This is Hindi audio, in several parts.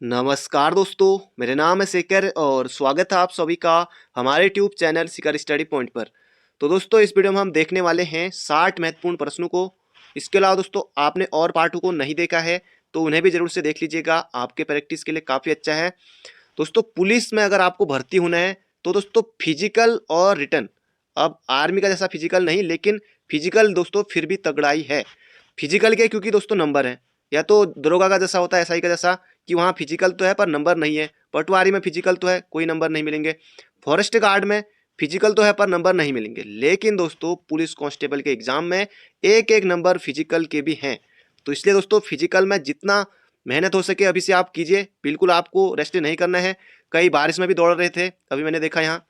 नमस्कार दोस्तों, मेरे नाम है शेखर और स्वागत है आप सभी का हमारे यूट्यूब चैनल शिखर स्टडी पॉइंट पर। तो दोस्तों इस वीडियो में हम देखने वाले हैं 60 महत्वपूर्ण प्रश्नों को। इसके अलावा दोस्तों आपने और पार्टों को नहीं देखा है तो उन्हें भी जरूर से देख लीजिएगा, आपके प्रैक्टिस के लिए काफ़ी अच्छा है। दोस्तों पुलिस में अगर आपको भर्ती होना है तो दोस्तों फिजिकल और रिटन, अब आर्मी का जैसा फिजिकल नहीं लेकिन फिजिकल दोस्तों फिर भी तगड़ाई है। फिजिकल के क्योंकि दोस्तों नंबर है, या तो दरोगा का जैसा होता है एसआई का जैसा कि वहाँ फिजिकल तो है पर नंबर नहीं है, पटवारी में फिजिकल तो है कोई नंबर नहीं मिलेंगे, फॉरेस्ट गार्ड में फिजिकल तो है पर नंबर नहीं मिलेंगे। लेकिन दोस्तों पुलिस कांस्टेबल के एग्जाम में एक एक नंबर फिजिकल के भी हैं। तो इसलिए दोस्तों फिजिकल में जितना मेहनत हो सके अभी से आप कीजिए, बिल्कुल आपको रेस्ट नहीं करना है। कई बारिश में भी दौड़ रहे थे अभी मैंने देखा यहाँ,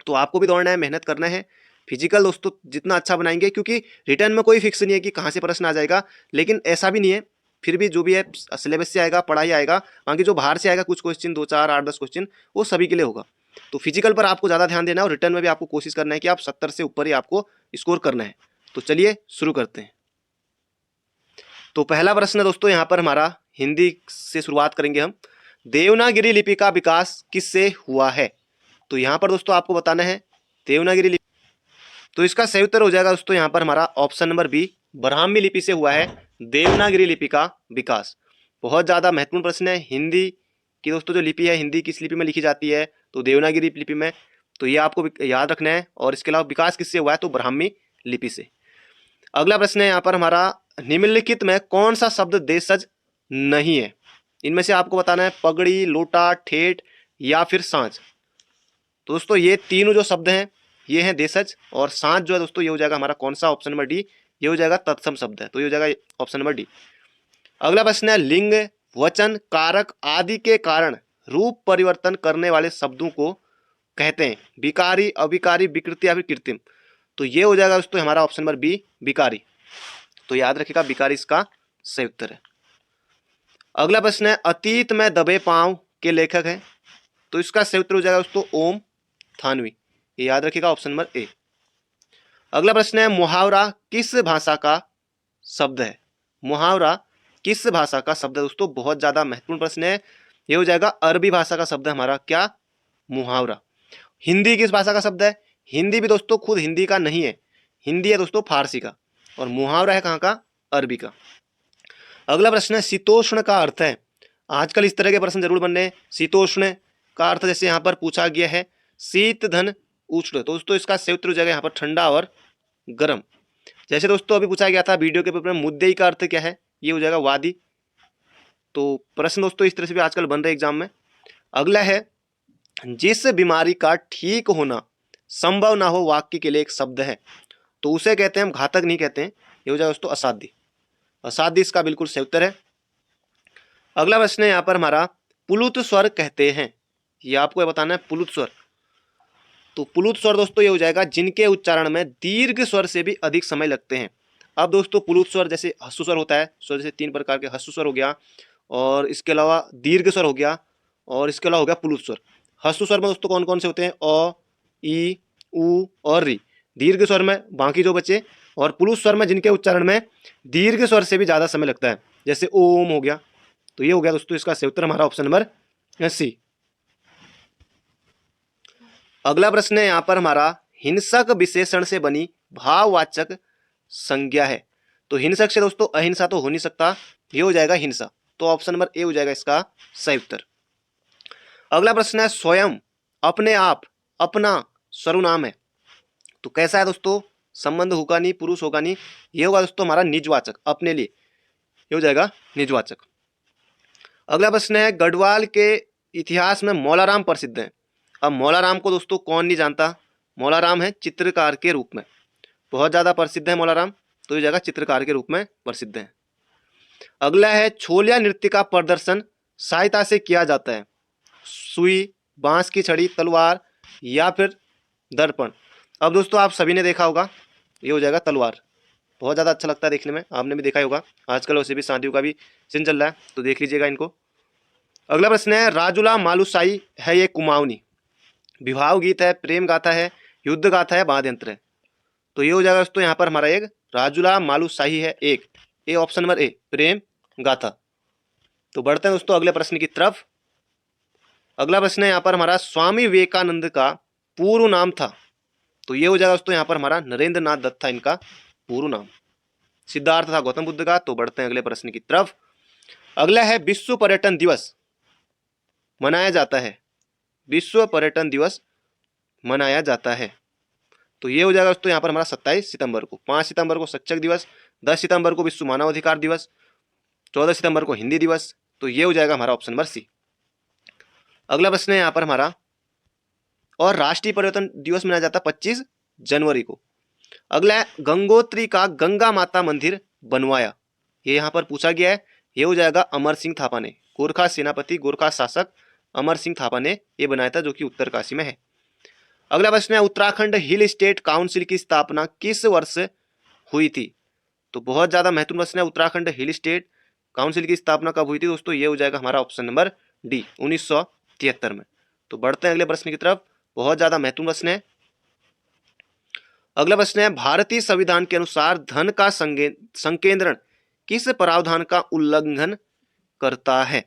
तो आपको भी दौड़ना है, मेहनत करना है। फिजिकल दोस्तों जितना अच्छा बनाएंगे, क्योंकि रिटर्न में कोई फिक्स नहीं है कि कहाँ से प्रश्न आ जाएगा, लेकिन ऐसा भी नहीं है, फिर भी जो भी है सिलेबस से आएगा, पढ़ाई आएगा। बाकी जो बाहर से आएगा कुछ क्वेश्चन 2 4 8 10 क्वेश्चन वो सभी के लिए होगा। तो फिजिकल पर आपको ज़्यादा ध्यान देना है और रिटर्न में भी आपको कोशिश करना है कि आप 70 से ऊपर ही आपको स्कोर करना है। तो चलिए शुरू करते हैं। तो पहला प्रश्न है दोस्तों यहाँ पर हमारा, हिंदी से शुरुआत करेंगे हम। देवनागरी लिपि का विकास किससे हुआ है? तो यहाँ पर दोस्तों आपको बताना है देवनागरी लिपि, तो इसका सही उत्तर हो जाएगा दोस्तों यहाँ पर हमारा ऑप्शन नंबर बी, ब्राह्मी लिपि से हुआ है देवनागरी लिपि का विकास। बहुत ज़्यादा महत्वपूर्ण प्रश्न है। हिंदी की दोस्तों जो लिपि है, हिंदी किस लिपि में लिखी जाती है? तो देवनागरी लिपि में। तो ये आपको याद रखना है। और इसके अलावा विकास किससे हुआ है? तो ब्राह्मी लिपि से। अगला प्रश्न है यहाँ पर हमारा, निम्नलिखित में कौन सा शब्द देशज नहीं है? इनमें से आपको बताना है पगड़ी, लोटा, ठेठ या फिर सांझ। तो दोस्तों ये तीनों जो शब्द हैं ये हैं देशज, और सांझ जो है दोस्तों ये हो जाएगा हमारा कौन सा? ऑप्शन नंबर डी, ये हो जाएगा तत्सम शब्द है, तो ये हो जाएगा ऑप्शन नंबर डी। अगला प्रश्न है, लिंग, वचन, कारक आदि के कारण रूप परिवर्तन करने वाले शब्दों को कहते हैं विकारी, अविकारी, विकृति या फिर कृत्रिम। तो ये हो जाएगा दोस्तों हमारा ऑप्शन नंबर बी, विकारी। तो याद रखिएगा विकारी इसका सही उत्तर है। अगला प्रश्न है, अतीत में दबे पांव के लेखक हैं? तो इसका सही उत्तर हो जाएगा दोस्तों ओम थानवी। ये याद रखिएगा ऑप्शन नंबर ए। अगला प्रश्न है, मुहावरा किस भाषा का शब्द है? मुहावरा किस भाषा का शब्द है दोस्तों? बहुत ज्यादा महत्वपूर्ण प्रश्न है। ये हो जाएगा अरबी भाषा का शब्द है हमारा क्या? मुहावरा। हिंदी किस भाषा का शब्द है? हिंदी भी दोस्तों खुद हिंदी का नहीं है, हिंदी है दोस्तों फारसी का, और मुहावरा है कहाँ का? अरबी का। अगला प्रश्न है, शीतोष्ण का अर्थ है? आजकल इस तरह के प्रश्न जरूर बन रहे हैं। शीतोष्ण का अर्थ जैसे यहाँ पर पूछा गया है शीत धन उष्ण, तो दोस्तों इसका सही उत्तर हो जाएगा यहाँ पर ठंडा और गर्म। जैसे दोस्तों अभी पूछा गया था वीडियो के पेपर में, मुद्दई का अर्थ क्या है? ये हो जाएगा वादी। तो प्रश्न दोस्तों इस तरह से भी आजकल बन रहे एग्जाम में। अगला है, जिस बीमारी का ठीक होना संभव ना हो वाक्य के लिए एक शब्द है, तो उसे कहते हैं हम घातक नहीं कहते हैं, ये हो जाएगा दोस्तों असाध्य। असाध्य इसका बिल्कुल सही उत्तर है। अगला प्रश्न है यहाँ पर हमारा, पुलुत स्वर कहते हैं? ये आपको बताना है पुलुत स्वर। तो पुलुत स्वर दोस्तों ये हो जाएगा जिनके उच्चारण में दीर्घ स्वर से भी अधिक समय लगते हैं। अब दोस्तों पुलुत स्वर जैसे हस्सु स्वर होता है, स्वर जैसे 3 प्रकार के, हस्सु स्वर हो गया, और इसके अलावा दीर्घ स्वर हो गया, और इसके अलावा हो गया पुलुत स्वर। हस्सु स्वर में दोस्तों कौन कौन से होते हैं? अ, ई, उ और री। दीर्घ स्वर में बाकी जो बचे, और पुलुत स्वर में जिनके उच्चारण में दीर्घ स्वर से भी ज़्यादा समय लगता है, जैसे ओम हो गया। तो ये हो गया दोस्तों इसका सही उत्तर हमारा ऑप्शन नंबर सी। अगला प्रश्न है यहाँ पर हमारा, हिंसक विशेषण से बनी भाववाचक संज्ञा है? तो हिंसक से दोस्तों अहिंसा तो हो नहीं सकता, ये हो जाएगा हिंसा। तो ऑप्शन नंबर ए हो जाएगा इसका सही उत्तर। अगला प्रश्न है, स्वयं, अपने आप, अपना सर्वनाम है? तो कैसा है दोस्तों? संबंध होगा नहीं, पुरुष होगा नहीं, ये होगा दोस्तों हमारा निजवाचक, अपने लिए, ये हो जाएगा निजवाचक। अगला प्रश्न है, गढ़वाल के इतिहास में मौलाराम प्रसिद्ध है? अब मौलाराम को दोस्तों कौन नहीं जानता? मौलाराम है चित्रकार के रूप में, बहुत ज़्यादा प्रसिद्ध है मौलाराम, तो ये जगह चित्रकार के रूप में प्रसिद्ध है। अगला है, छोलिया नृत्य का प्रदर्शन सहायता से किया जाता है? सुई, बांस की छड़ी, तलवार या फिर दर्पण। अब दोस्तों आप सभी ने देखा होगा, ये हो जाएगा तलवार। बहुत ज़्यादा अच्छा लगता है देखने में, आपने भी देखा ही होगा। आजकल वैसे भी शादियों का भी सीजन चल रहा है, तो देख लीजिएगा इनको। अगला प्रश्न है, राजुला मालुसाई है ये कुमाऊनी? विवाह गीत है, प्रेम गाथा है, युद्ध गाथा है, वाद्य यंत्र है? तो ये हो जाएगा दोस्तों यहाँ पर हमारा एक राजुला मालुसाही है, एक ए ऑप्शन नंबर ए, प्रेम गाथा। तो बढ़ते हैं दोस्तों अगले प्रश्न की तरफ। अगला प्रश्न है यहाँ पर हमारा, स्वामी विवेकानंद का पूर्व नाम था। तो ये हो जाएगा दोस्तों यहाँ पर हमारा नरेंद्र नाथ दत्त था इनका पूर्व नाम। सिद्धार्थ था गौतम बुद्ध का। तो बढ़ते हैं अगले प्रश्न की तरफ। अगला है, विश्व पर्यटन दिवस मनाया जाता है। विश्व पर्यटन दिवस मनाया जाता है। तो ये हो जाएगा दोस्तों यहाँ पर हमारा 27 सितंबर को। 5 सितंबर को शिक्षक दिवस, 10 सितंबर को विश्व मानवाधिकार दिवस, 14 सितंबर को हिंदी दिवस। तो ये हो जाएगा हमारा ऑप्शन नंबर सी। अगला प्रश्न है यहाँ पर हमारा, और राष्ट्रीय पर्यटन दिवस मनाया जाता है 25 जनवरी को। अगला है, गंगोत्री का गंगा माता मंदिर बनवाया। ये यहाँ पर पूछा गया है। ये हो जाएगा अमर सिंह थापा ने, गोरखा सेनापति, गोरखा शासक अमर सिंह थापा ने ये बनाया था, जो कि उत्तरकाशी में है। अगला प्रश्न है, उत्तराखंड हिल स्टेट काउंसिल की स्थापना किस वर्ष हुई थी। तो बहुत ज्यादा महत्वपूर्ण प्रश्न है, उत्तराखंड हिल स्टेट काउंसिल की स्थापना कब हुई थी दोस्तों। ये हो जाएगा हमारा ऑप्शन नंबर डी, 1973 में। तो बढ़ते हैं अगले प्रश्न की तरफ। बहुत ज्यादा महत्वपूर्ण प्रश्न है। अगला प्रश्न है, भारतीय संविधान के अनुसार धन का संकेंद्रण किस प्रावधान का उल्लंघन करता है।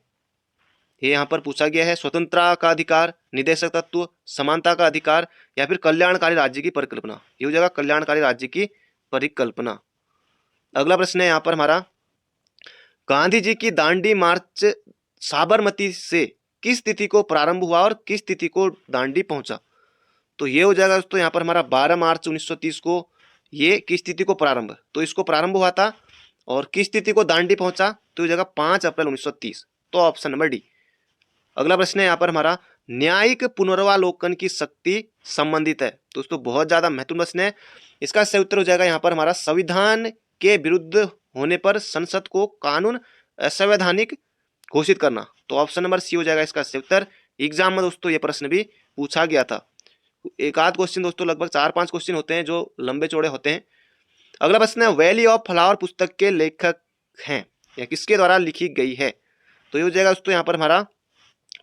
ये यहाँ पर पूछा गया है, स्वतंत्रता का अधिकार, निदेशक तत्व, समानता का अधिकार, या फिर कल्याणकारी राज्य की परिकल्पना। ये हो जाएगा कल्याणकारी राज्य की परिकल्पना। अगला प्रश्न है यहाँ पर हमारा, गांधी जी की दांडी मार्च साबरमती से किस तिथि को प्रारंभ हुआ और किस तिथि को दांडी पहुंचा। तो ये हो जाएगा दोस्तों यहाँ पर हमारा 12 मार्च 1930 को ये किस तिथि को प्रारंभ, तो इसको प्रारंभ हुआ था। और किस तिथि को दांडी पहुंचा, तो ये जगह 5 अप्रैल 1930। तो ऑप्शन नंबर डी। अगला प्रश्न है यहाँ पर हमारा, न्यायिक पुनर्वालोकन की शक्ति संबंधित है। दोस्तों बहुत ज्यादा महत्वपूर्ण प्रश्न है। इसका सही उत्तर हो जाएगा यहाँ पर हमारा, संविधान के विरुद्ध होने पर संसद को कानून असंवैधानिक घोषित करना। तो ऑप्शन नंबर सी हो जाएगा इसका सही उत्तर। एग्जाम में दोस्तों ये प्रश्न भी पूछा गया था। एक आध क्वेश्चन दोस्तों, लगभग 4-5 क्वेश्चन होते हैं जो लंबे चौड़े होते हैं। अगला प्रश्न है, वैली ऑफ फ्लावर पुस्तक के लेखक हैं या किसके द्वारा लिखी गई है। तो ये हो जाएगा दोस्तों यहाँ पर हमारा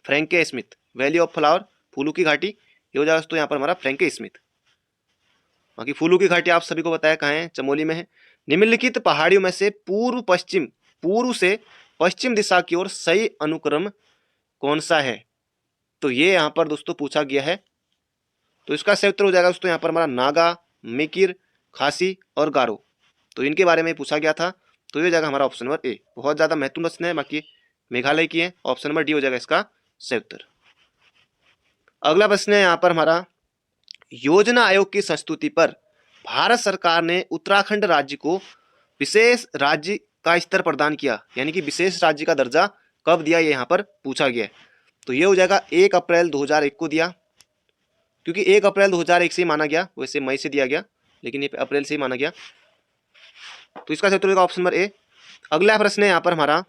फ्रैंके स्मिथ। वैली ऑफ फ्लावर, फूलों की घाटी, ये हो जाएगा दोस्तों यहाँ पर हमारा फ्रैंके स्मिथ। बाकी फूलों की घाटी आप सभी को बताया कहाँ है, चमोली में है। निम्नलिखित पहाड़ियों में से पूर्व से पश्चिम दिशा की ओर सही अनुक्रम कौन सा है। तो ये यहाँ पर दोस्तों पूछा गया है। तो इसका सही उत्तर हो जाएगा दोस्तों यहाँ पर हमारा नागा, मिकिर, खासी और गारो। तो इनके बारे में पूछा गया था। तो ये हो जाएगा हमारा ऑप्शन नंबर ए। बहुत ज्यादा महत्वपूर्ण प्रश्न है, बाकी मेघालय की है। ऑप्शन नंबर डी हो जाएगा इसका सही उत्तर। अगला प्रश्न है यहाँ पर हमारा, योजना आयोग की संस्तुति पर भारत सरकार ने उत्तराखंड राज्य को विशेष राज्य का स्तर प्रदान किया, यानी कि विशेष राज्य का दर्जा कब दिया, ये यहाँ पर पूछा गया है। तो ये हो जाएगा 1 अप्रैल 2001 को दिया, क्योंकि 1 अप्रैल 2001 से ही माना गया, वैसे मई से दिया गया लेकिन ये अप्रैल से ही माना गया। तो इसका सही उत्तर होगा ऑप्शन नंबर ए। अगला प्रश्न है यहाँ पर हमारा,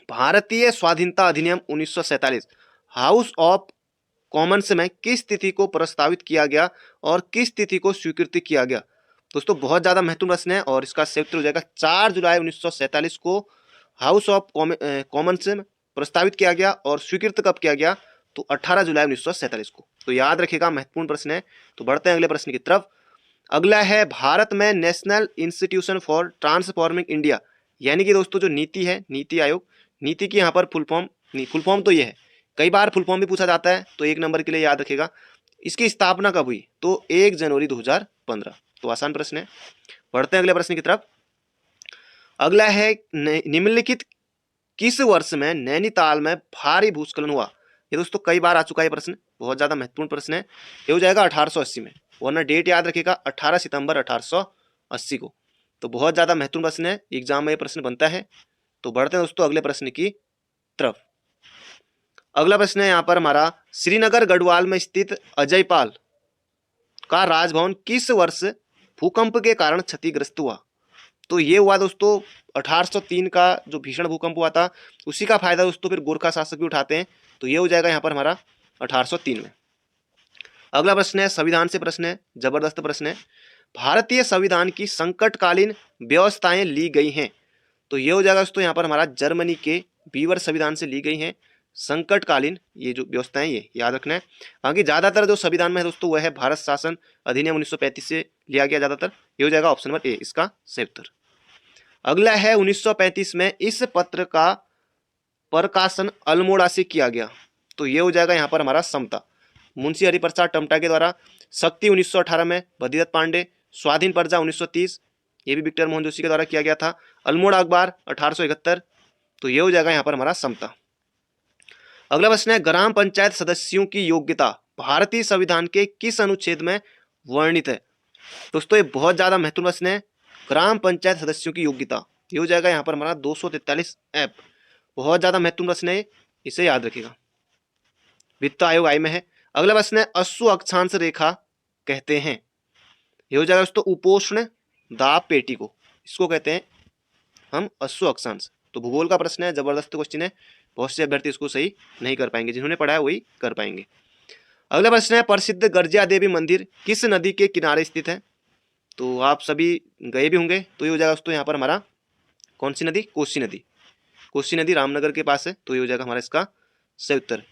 भारतीय स्वाधीनता अधिनियम 1947 हाउस ऑफ कॉमन्स में किस तिथि को प्रस्तावित किया गया और किस तिथि को स्वीकृत किया गया। दोस्तों बहुत ज्यादा महत्वपूर्ण प्रश्न है और इसका सही उत्तर हो जाएगा 4 जुलाई 1947 को हाउस ऑफ कॉमन्स में प्रस्तावित किया गया और स्वीकृत कब किया गया, तो 18 जुलाई 1947 को। तो याद रखिएगा, महत्वपूर्ण प्रश्न है। तो बढ़ते हैं अगले प्रश्न की तरफ। अगला है, भारत में national institution for transforming India, यानी कि दोस्तों जो नीति है, नीति आयोग, नीति की यहाँ पर फुल फॉर्म तो ये है, कई बार फुल फॉर्म भी पूछा जाता है, तो 1 नंबर के लिए याद रखेगा। इसकी स्थापना कब हुई, तो 1 जनवरी 2015। तो आसान प्रश्न है। बढ़ते हैं अगले प्रश्न की तरफ। अगला है, निम्नलिखित किस वर्ष में नैनीताल में भारी भूस्खलन हुआ। ये दोस्तों कई बार आ चुका है प्रश्न, बहुत ज्यादा महत्वपूर्ण प्रश्न है। ये हो जाएगा 1880 में, वरना डेट याद रखिएगा 18 सितंबर 1880 को। तो बहुत ज्यादा महत्वपूर्ण प्रश्न है, एग्जाम में ये प्रश्न बनता है। तो बढ़ते हैं दोस्तों अगले प्रश्न की तरफ। अगला प्रश्न है यहाँ पर हमारा, श्रीनगर गढ़वाल में स्थित अजयपाल का राजभवन किस वर्ष भूकंप के कारण क्षतिग्रस्त हुआ। तो ये हुआ दोस्तों 1803 का जो भीषण भूकंप हुआ था, उसी का फायदा दोस्तों फिर गोरखा शासक भी उठाते हैं। तो ये हो जाएगा यहाँ पर हमारा 1803 में। अगला प्रश्न है, संविधान से प्रश्न है, जबरदस्त प्रश्न है। भारतीय संविधान की संकटकालीन व्यवस्थाएं ली गई हैं। तो ये हो जाएगा दोस्तों यहाँ पर हमारा जर्मनी के बीवर संविधान से ली गई हैं संकटकालीन ये जो व्यवस्थाएं, ये याद रखना है। बाकी ज्यादातर जो संविधान में है दोस्तों वह है भारत शासन अधिनियम 1935 से लिया गया ज्यादातर। ये हो जाएगा ऑप्शन नंबर ए इसका सही उत्तर। अगला है, 1935 में इस पत्र का प्रकाशन अल्मोड़ा से किया गया? तो ये हो जाएगा यहाँ पर हमारा समता। मुंशी हरिप्रसाद टमटा के द्वारा। शक्ति 1918 में भगीरथ पांडे। स्वाधीन प्रजा 1930, ये भी विक्टर मोहन जोशी के द्वारा किया गया था। अल्मोड़ा अखबार 1871, तो ये हो जाएगा यहाँ पर हमारा समता। अगला प्रश्न है, ग्राम पंचायत सदस्यों की योग्यता भारतीय संविधान के किस अनुच्छेद में वर्णित है? दोस्तों ये बहुत ज्यादा महत्वपूर्ण प्रश्न है। ग्राम पंचायत सदस्यों की योग्यता, ये हो जाएगा यहाँ पर हमारा 243 F। बहुत ज्यादा महत्वपूर्ण प्रश्न है, इसे याद रखिएगा। वित्त आयोग आय में है। अगला प्रश्न है, अश्व अक्षांश रेखा कहते हैं? ये हो जाएगा दोस्तों उपोष्ण दाब पेटी को, इसको कहते हैं हम अश्व अक्षांश। तो भूगोल का प्रश्न है, जबरदस्त क्वेश्चन है, बहुत से अभ्यर्थी इसको सही नहीं कर पाएंगे, जिन्होंने पढ़ा है वही कर पाएंगे। अगला प्रश्न है, प्रसिद्ध गर्जिया देवी मंदिर किस नदी के किनारे स्थित है? तो आप सभी गए भी होंगे, तो ये हो जाएगा दोस्तों यहाँ पर हमारा कौन सी नदी? कोसी नदी। कोसी नदी रामनगर के पास है, तो ये हो जाएगा हमारा इसका सही उत्तर।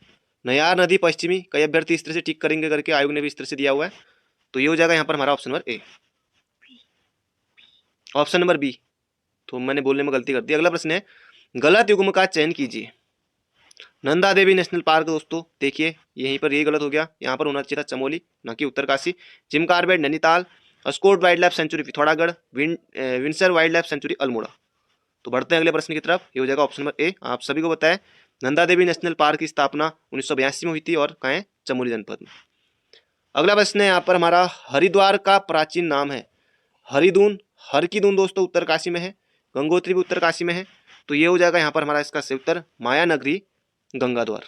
नयार नदी पश्चिमी, कई अभ्यर्थी इस तरह से टिक करेंगे करके आयोग ने भी इस तरह से दिया हुआ है, तो ये हो जाएगा यहाँ पर हमारा option number A. Option number B, तो मैंने बोलने में गलती कर दी। अगला प्रश्न है, गलत युग्म का चयन कीजिए। नंदा देवी नेशनल पार्क दोस्तों देखिए यहीं पर यही गलत हो गया, यहाँ पर होना चाहिए था चमोली ना कि Uttarkashi. Jim Corbett Nainital. Askot wildlife sanctuary Pithoragarh. Binsar wildlife sanctuary Almora. तो बढ़ते हैं अगले प्रश्न की तरफ, ये हो जाएगा ऑप्शन नंबर ए। आप सभी को बताया नंदा देवी नेशनल पार्क की स्थापना 1982 में हुई थी और कहाँ है? चमोली जनपद में। अगला प्रश्न है यहाँ पर हमारा, हरिद्वार का प्राचीन नाम है? हरिदून, हर की दून दोस्तों उत्तरकाशी में है। गंगोत्री भी उत्तरकाशी में है, तो ये हो जाएगा यहाँ पर हमारा इसका सही उत्तर माया नगरी गंगाद्वार।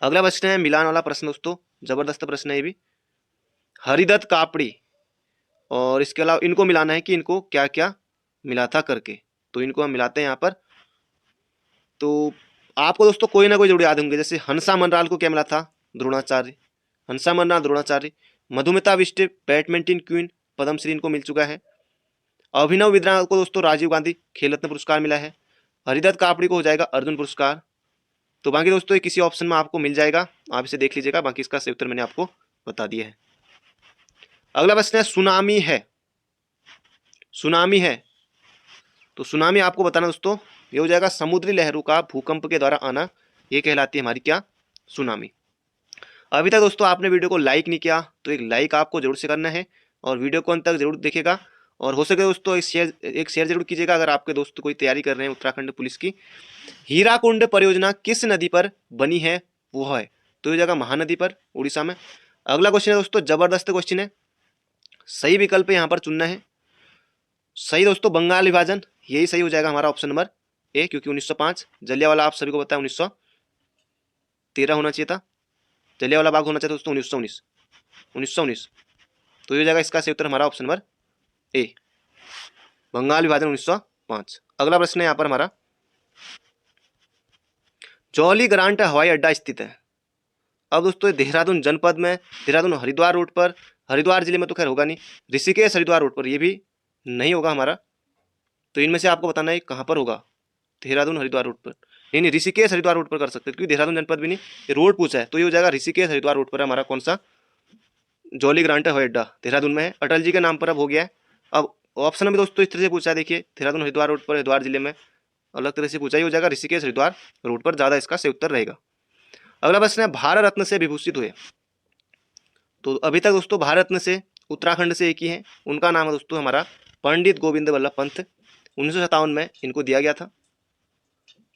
अगला प्रश्न है मिलान वाला प्रश्न दोस्तों, जबरदस्त प्रश्न है ये भी। हरिदत्त कापड़ी और इसके अलावा इनको मिलाना है कि इनको क्या क्या मिला था करके, तो इनको हम मिलाते हैं यहाँ पर। तो आपको दोस्तों कोई ना कोई जरूर याद होंगे, जैसे हंसा मनराल को क्या मिला था? द्रोणाचार्य। हंसा मनराल द्रोणाचार्य। मधुमिता बिष्ट बैडमिंटन क्वीन, पद्मश्री इनको मिल चुका है। अभिनव बिंद्रा को दोस्तों राजीव गांधी खेल रत्न पुरस्कार मिला है। हरिदत्त कापड़ी को हो जाएगा अर्जुन पुरस्कार। तो बाकी दोस्तों ये किसी ऑप्शन में आपको मिल जाएगा, आप इसे देख लीजिएगा, बाकी इसका सही उत्तर मैंने आपको बता दिया है। अगला प्रश्न है, सुनामी है? सुनामी है, तो सुनामी आपको बताना दोस्तों, ये हो जाएगा समुद्री लहरों का भूकंप के द्वारा आना, ये कहलाती है हमारी क्या? सुनामी। अभी तक दोस्तों आपने वीडियो को लाइक नहीं किया, तो एक लाइक आपको जरूर से करना है और वीडियो को अंत तक जरूर देखेगा, और हो सके दोस्तों एक शेयर जरूर कीजिएगा अगर आपके दोस्त कोई तैयारी कर रहे हैं उत्तराखंड पुलिस की। हीराकुंड परियोजना किस नदी पर बनी है? वो है, तो ये जगह महानदी पर, उड़ीसा में। अगला क्वेश्चन है दोस्तों, जबरदस्त क्वेश्चन है, सही विकल्प यहाँ पर चुनना है। सही दोस्तों बंगाल विभाजन, यही सही हो जाएगा हमारा ऑप्शन नंबर ए, क्योंकि 1905 जलियांवाला आप सभी को पता है 1913 होना चाहिए था, जलियांवाला बाग होना चाहिए दोस्तों 1919, तो ये हो जाएगा इसका सही उत्तर हमारा ऑप्शन नंबर ए, बंगाल विभाजन 1905। अगला प्रश्न है यहाँ पर हमारा, जौली ग्रांट हवाई अड्डा स्थित है? अब दोस्तों देहरादून जनपद में, देहरादून हरिद्वार रोड पर, हरिद्वार जिले में तो खैर होगा नहीं, ऋषिकेश हरिद्वार रोड पर ये भी नहीं होगा हमारा, तो इनमें से आपको बताना है कहाँ पर होगा। देहरादून हरिद्वार रोड पर नहीं, ऋषिकेश हरिद्वार रोड पर कर सकते हैं, क्योंकि देहरादून जनपद भी नहीं, ये रोड पूछा है, तो ये हो जाएगा ऋषिकेश हरिद्वार रोड पर हमारा कौन सा? जौली ग्रांट हवाई अड्डा देहरादून में है, अटल जी के नाम पर अब हो गया है। अब ऑप्शन में दोस्तों इस तरह से पूछा है, देखिए देहरादून हरिद्वार रोड पर, हरिद्वार जिले में अलग तरह से पूछा, ही हो जाएगा ऋषिकेश हरिद्वार रोड पर, ज़्यादा इसका सही उत्तर रहेगा। अगला प्रश्न है, भारत रत्न से विभूषित हुए? तो अभी तक दोस्तों भारत रत्न से उत्तराखंड से एक ही है, उनका नाम है दोस्तों हमारा पंडित गोविंद वल्लभ पंत, 1957 में इनको दिया गया था।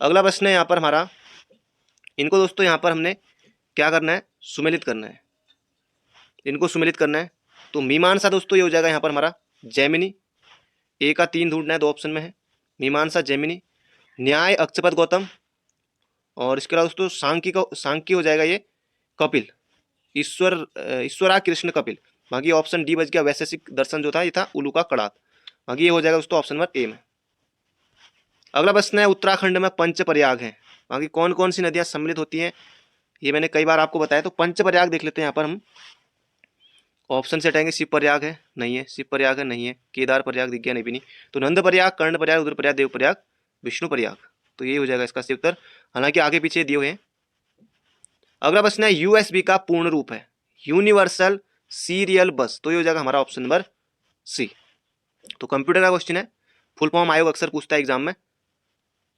अगला प्रश्न है यहाँ पर हमारा, इनको दोस्तों यहाँ पर हमने क्या करना है? सुमेलित करना है, इनको सुमेलित करना है। तो मीमांसा दोस्तों ये हो जाएगा यहाँ पर हमारा जैमिनी, ए का 3 ढूंढना है, 2 ऑप्शन में है, मीमांसा जैमिनी। न्याय अक्षपद गौतम, और इसके अलावा दोस्तों सांख्य हो जाएगा ये कपिल, ईश्वरा कृष्ण कपिल। बाकी ऑप्शन डी बच गया, वैशेषिक दर्शन जो था ये था उलू का कड़ात। बाकी ये हो जाएगा दोस्तों ऑप्शन नंबर ए में। अगला प्रश्न है, उत्तराखंड में पंचप्रयाग है, बाकी कौन कौन सी नदियां सम्मिलित होती हैं ये मैंने कई बार आपको बताया, तो पंचप्रयाग देख लेते हैं यहाँ पर हम। ऑप्शन से हटाएंगे, शिव प्रयाग है नहीं है, शिव प्रयाग है नहीं है, केदार प्रयाग दिख गया नहीं भी नहीं, तो नंद प्रयाग, कर्ण प्रयाग, रुद्र प्रयाग, देव प्रयाग, विष्णु प्रयाग, तो ये हो जाएगा इसका सही उत्तर, हालांकि आगे पीछे दिए हुए हैं। अगला प्रश्न है, यूएसबी का पूर्ण रूप है? यूनिवर्सल सीरियल बस, तो ये हो जाएगा हमारा ऑप्शन नंबर सी। तो कंप्यूटर का क्वेश्चन है, फुल फॉर्म आयोग अक्सर पूछता है एग्जाम में।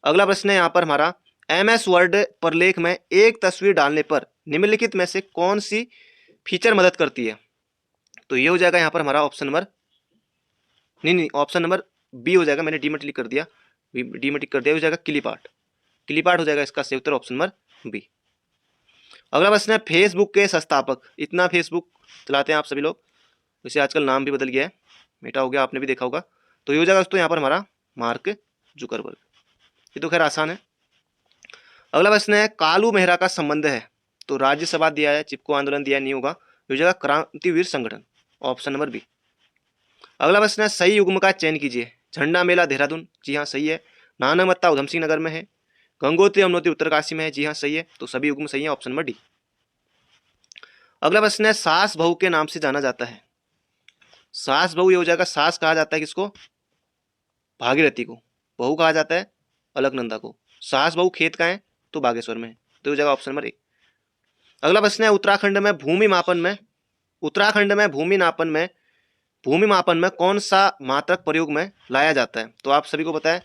अगला प्रश्न है यहाँ पर हमारा, MS वर्ड प्रलेख में एक तस्वीर डालने पर निम्नलिखित में से कौन सी फीचर मदद करती है? तो ये हो जाएगा यहाँ पर हमारा ऑप्शन नंबर, नहीं ऑप्शन नंबर बी हो जाएगा, मैंने डीमेटिक कर दिया, डीमेटिक कर दिया, हो जाएगा क्लिप आर्ट। क्लिप आर्ट हो जाएगा इसका सही उत्तर ऑप्शन नंबर बी। अगला प्रश्न है फेसबुक के संस्थापक, इतना फेसबुक चलाते हैं आप सभी लोग, वैसे आजकल नाम भी बदल गया है, मेटा हो गया, आपने भी देखा होगा। तो ये हो जाएगा दोस्तों यहाँ पर हमारा मार्क जुकरबर्ग। ये तो खैर आसान है। अगला प्रश्न है कालू मेहरा का संबंध है, तो राज्यसभा दिया है, चिपको आंदोलन दिया नहीं होगा, ये हो जाएगा क्रांतिवीर संगठन, ऑप्शन नंबर बी। अगला प्रश्न है सही युग्म का चयन कीजिए, झंडा मेला देहरादून, जी हाँ सही है। नानमत्ता उधम सिंह नगर में है। गंगोत्री यमुनोत्री उत्तरकाशी में है, जी हाँ सही है। तो सभी युग्म सही है, ऑप्शन नंबर डी। अगला प्रश्न है सास बहू के नाम से जाना जाता है, सास बहू ये हो जाएगा, सास कहा जाता है किसको? भागीरथी को। बहू कहा जाता है अलकनंदा को। सास बहू खेत का है तो बागेश्वर में है, तो हो जाएगा ऑप्शन नंबर ए। अगला प्रश्न है उत्तराखंड में भूमि मापन में, उत्तराखंड में भूमि मापन में कौन सा मात्रक प्रयोग में लाया जाता है? तो आप सभी को पता है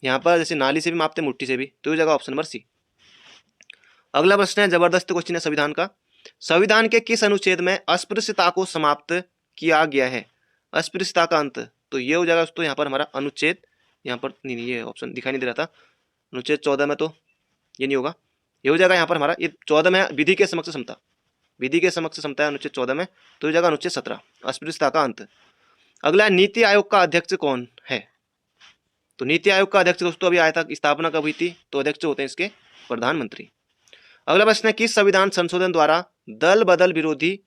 यहाँ पर जैसे नाली से भी मापते हैं, मुट्ठी से भी, तो हो जाएगा ऑप्शन नंबर सी। अगला प्रश्न है जबरदस्त क्वेश्चन है संविधान का, संविधान के किस अनुच्छेद में अस्पृश्यता को समाप्त किया गया है? अस्पृश्यता का अंत, तो ये हो जाएगा दोस्तों यहाँ पर हमारा अनुच्छेद, यहाँ पर नहीं ये ऑप्शन दिखाई नहीं दे रहा था, अनुच्छेद 14 में, तो ये नहीं होगा, ये हो जाएगा यहाँ पर हमारा, ये 14 में विधि के समक्ष समता, विधि के समक्ष समता है अनुच्छेद 14 में, तो हो जाएगा अनुच्छेद 17 अस्पृश्यता का अंत। अगला नीति आयोग का अध्यक्ष कौन है? तो नीति आयोग का अध्यक्ष दोस्तों अभी आया था, स्थापना कब हुई थी? तो अध्यक्ष होते हैं इसके प्रधानमंत्री। अगला प्रश्न है किस संविधान संशोधन द्वारा दल बदल विरोधी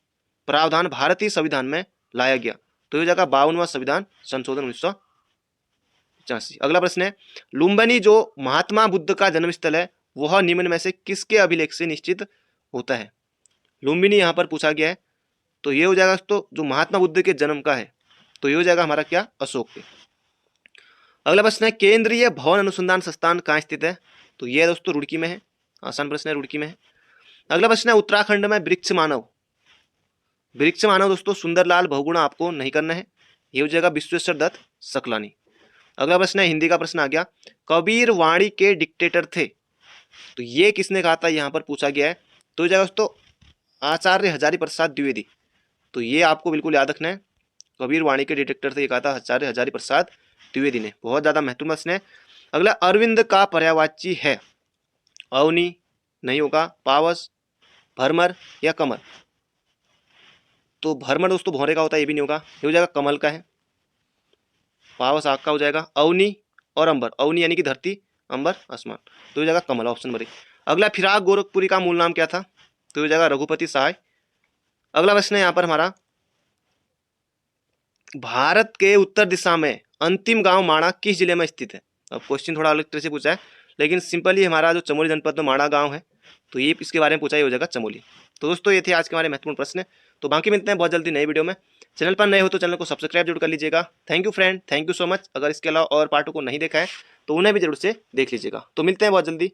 प्रावधान भारतीय संविधान में लाया गया? तो हो जाएगा 52वां संविधान संशोधन 1985। अगला प्रश्न है लुम्बिनी जो महात्मा बुद्ध का जन्मस्थल है वह निम्न में से किसके अभिलेख से निश्चित होता है? लुम्बिनी यहाँ पर पूछा गया है, तो ये हो जाएगा दोस्तों जो महात्मा बुद्ध के जन्म का है, तो ये हो जाएगा हमारा क्या? अशोक के। अगला प्रश्न है केंद्रीय भवन अनुसंधान संस्थान कहाँ स्थित है? तो ये दोस्तों रुड़की में है, आसान प्रश्न है, रुड़की में है। अगला प्रश्न है उत्तराखंड में वृक्ष मानव दोस्तों सुंदरलाल बहुगुणा आपको नहीं करना है, ये हो जाएगा विश्वेश्वर दत्त सकलानी। अगला प्रश्न है हिंदी का प्रश्न आ गया, कबीर वाणी के डिक्टेटर थे, तो ये किसने कहा था? यहाँ पर पूछा गया है, तो हो जाएगा दोस्तों आचार्य हजारी प्रसाद द्विवेदी, तो ये आपको बिल्कुल याद रखना है, कबीर वाणी के डिटेक्टर थे, ये कहा था आचार्य हजारी प्रसाद द्विवेदी ने, बहुत ज्यादा महत्वपूर्ण प्रश्न है। अगला अरविंद का पर्यायवाची है, अवनी नहीं होगा, पावस, भरमर या कमल? तो भरमर दोस्तों भौरे का होता है, ये भी नहीं होगा, ये हो जाएगा कमल का है। पावस आग का हो जाएगा, अवनी और अंबर, अवनी यानी कि धरती, अंबर आसमान, तो हो जाएगा कमल, ऑप्शन नंबर ए। अगला फिराक गोरखपुरी का मूल नाम क्या था? तो हो जाएगा रघुपति सहाय। अगला प्रश्न है यहाँ पर हमारा भारत के उत्तर दिशा में अंतिम गांव माणा किस जिले में स्थित है? अब क्वेश्चन थोड़ा अलग तरह से पूछा है, लेकिन सिंपली हमारा जो चमोली जनपद में माणा गांव है, तो ये इसके बारे में पूछा, ये हो जाएगा चमोली। तो दोस्तों ये थे आज के हमारे महत्वपूर्ण प्रश्न, तो बाकी मिलते हैं बहुत जल्दी नई वीडियो में। चैनल पर नए हो तो चैनल को सब्सक्राइब जरूर कर लीजिएगा। Thank you friend, thank you so much. अगर इसके अलावा और पार्टों को नहीं देखा है तो उन्हें भी जरूर से देख लीजिएगा। तो मिलते हैं बहुत जल्दी।